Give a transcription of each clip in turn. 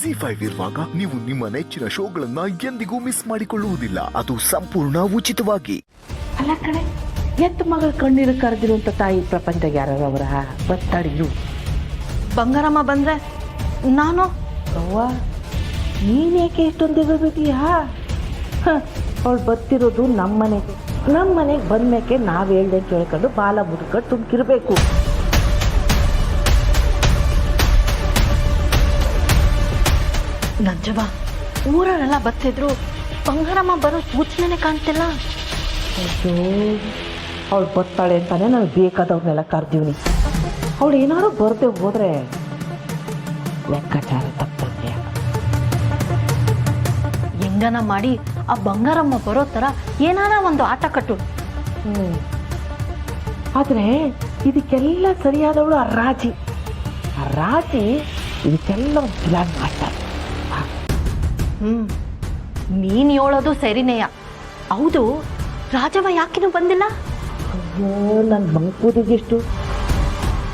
ಜಿ5 ಇರುವಾಗ ನೀವು ನಿಮ್ಮ ನೆಚ್ಚಿನ ಶೋಗಳನ್ನ ಎಂದಿಗೂ ಮಿಸ್ ಮಾಡಿಕೊಳ್ಳುವುದಿಲ್ಲ. ಅದು ಸಂಪೂರ್ಣ ಉಚಿತವಾಗಿ. ಅಲ್ಲ ಕಣೆ, ಎತ್ತ ಮಗಳ ಕಣ್ಣೀರು ಕರೆದಿರುವಂತ ತಾಯಿ ಪ್ರಪಂಚದಾಗ ಯಾರವರ ಬತ್ತಾಡಿರು. ಬಂಗಾರಮ್ಮ ಬಂದ್ರೆ ನಾನು ಅವ್ವ, ನೀನೇಕೆ ಇಷ್ಟೊಂದು ದಿಗಳ್ಬಿಟ್ಟಿಯಾ? ಅವಳು ಬತ್ತಿರೋದು ನಮ್ಮ ಮನೆಗೆ ಬಂದ್ಮೇಕೆ ನಾವು ಹೇಳ್ದೆ ಕೇಳ್ಕೊಂಡು ಬಾಲ ಮುದ್ಕೊಂಡು ತುಂಬಿಕಿರ್ಬೇಕು. ನಂಜವ್ವ, ಊರಲ್ಲೆಲ್ಲ ಬತ್ತಿದ್ರು ಬಂಗಾರಮ್ಮ ಬರೋ ಸೂಚನೆ ಕಾಣ್ತಿಲ್ಲ. ಅಯ್ಯೋ, ಅವಳು ಬರ್ತಾಳೆ ಅಂತಾನೆ ನಾನು ಬೇಕಾದವ್ರನ್ನೆಲ್ಲ ಕರ್ದೀವ್ನಿ. ಅವಳು ಏನಾದ್ರು ಬರದೆ ಹೋದ್ರೆ ಲೆಕ್ಕಾಚಾರ ತಪ್ಪಂತೆ. ಹೆಂಗನ ಮಾಡಿ ಆ ಬಂಗಾರಮ್ಮ ಬರೋ ಥರ ಏನಾರ ಒಂದು ಆಟ ಕಟ್ಟು. ಆದರೆ ಇದಕ್ಕೆಲ್ಲ ಸರಿಯಾದವಳು ಆ ರಾಜಿ ಇದಕ್ಕೆಲ್ಲ ಒಂದು ಪ್ಲಾನ್ ಮಾಡ್ತಾರೆ. ನೀನು ಹೇಳೋದು ಸರಿನೇಯ. ಹೌದು, ರಾಜವ್ವ ಯಾಕಿನೂ ಬಂದಿಲ್ಲ? ಅಯ್ಯೋ, ನನ್ನ ಮಂಕೂದಿಗೆಷ್ಟು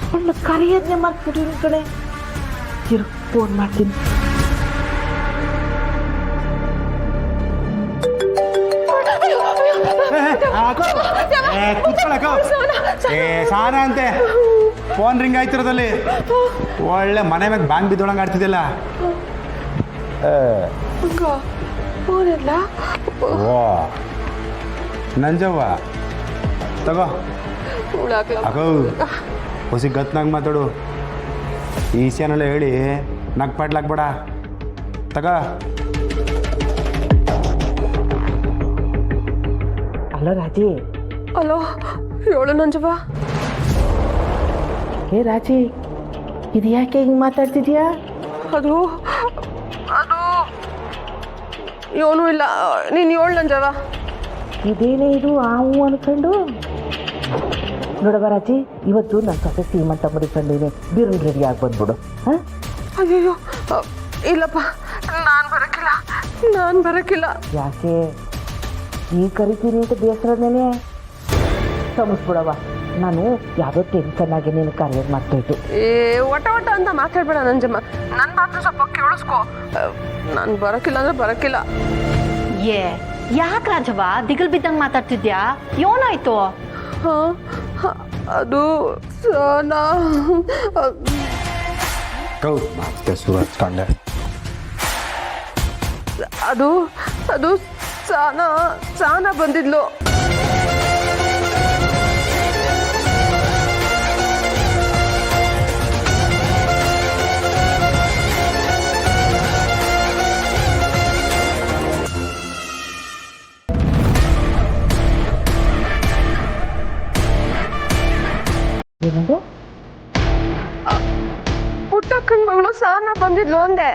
ಅವಳನ್ನ ಕರೆಯೋದನ್ನೇ ಮಾಡ್ಬಿಟ್ಟಿನ ಕಡೆ. ಫೋನ್ ಮಾಡ್ತೀನಿ. ಸಾನ ಅಂತೆ ಫೋನ್ ರಿಂಗ್ ಆಯ್ತಿರೋದಲ್ಲಿ ಒಳ್ಳೆ ಮನೆ ಮ್ಯಾಗ ಬ್ಯಾಂಕ್ ಬಿದ್ದೊಳಂಗೆ ಆಡ್ತಿದ್ದಿಲ್ಲ. ಓ ನಂಜವ್ವ, ತಗೋ ಅಗೋ ಹೊಸಿ ಗತ್ನಾಗ ಮಾತಾಡು. ಈ ವಿಷಯನೆಲ್ಲ ಹೇಳಿ ನಗ್ಪಾಟ್ಲಾಕ್ಬೇಡ. ತಗೋ. ಅಲ್ಲ ರಾಜಿ. ಹಲೋ, ಹೇಳು ನಂಜವ್ವ. ಏ ರಾಜಿ, ಇದು ಯಾಕೆ ಹಿಂಗೆ ಮಾತಾಡ್ತಿದ್ಯಾ? ಅದು ಏನೂ ಇಲ್ಲ, ನೀನು ಹೇಳು ನಂಜವ್ವ. ಇದೇನೇ ಇದು ಆವು ಅನ್ಕೊಂಡು ನೋಡವ ರಾಜಿ, ಇವತ್ತು ನನ್ನ ಸೊಸೆ ಸೀಮಂತ ಮುಡಿಕೊಂಡಿನಿ. ಬೀರನ್ ರೆಡಿ ಆಗಿ ಬಂದ್ಬಿಡು. ಹಾಂ? ಅಯ್ಯಯ್ಯೋ, ಇಲ್ಲಪ್ಪ, ನಾನು ಬರೋಕ್ಕಿಲ್ಲ. ಯಾಕೆ ಈ ಕರಿತೀನಿ ಅಂತ ಬೇಸರನೇನೆ ಸಮಸ್ಬಿಡವ. ನಾನು ಯಾವುದೋ ಟೆನ್ಷನ್ ಆಗಿ ನೀನು ಕರೆಯೋದು ಮಾಡ್ತಾಯಿತ್ತು. ಒಟ ಅಂತ ಮಾತಾಡ್ಬೇಡ ನಂಜಮ್ಮ. ನನ್ನ ಮಾತ್ರ ಸ್ವಲ್ಪ ಕೇಳಿಸ್ಕೊ. ನಾನು ಬರೋಕ್ಕಿಲ್ಲ ಅಂದ್ರೆ ಬರೋಕ್ಕಿಲ್ಲ. ಯಾಕೆ ರಾಜವ್ವ ದಿಗಲ್ ಬಿದ್ದಂಗೆ ಮಾತಾಡ್ತಿದ್ಯಾ? ಏನಾಯ್ತು? ಅದು ಅದು ಸಾನ ಬಂದಿದ್ಲು. ಏನಂದ್ರೆ ಪುಟ್ಟಕ್ಕನ ಮಗಳು ಸಾನ ಬಂದಿದ್ಲು ಅಂದೆ.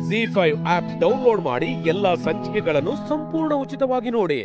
ಜಿ5 ಆಪ್ ಡೌನ್ಲೋಡ್ ಮಾಡಿ ಎಲ್ಲಾ ಸಂಚಿಕೆಗಳನ್ನು ಸಂಪೂರ್ಣ ಉಚಿತವಾಗಿ ನೋಡಿ.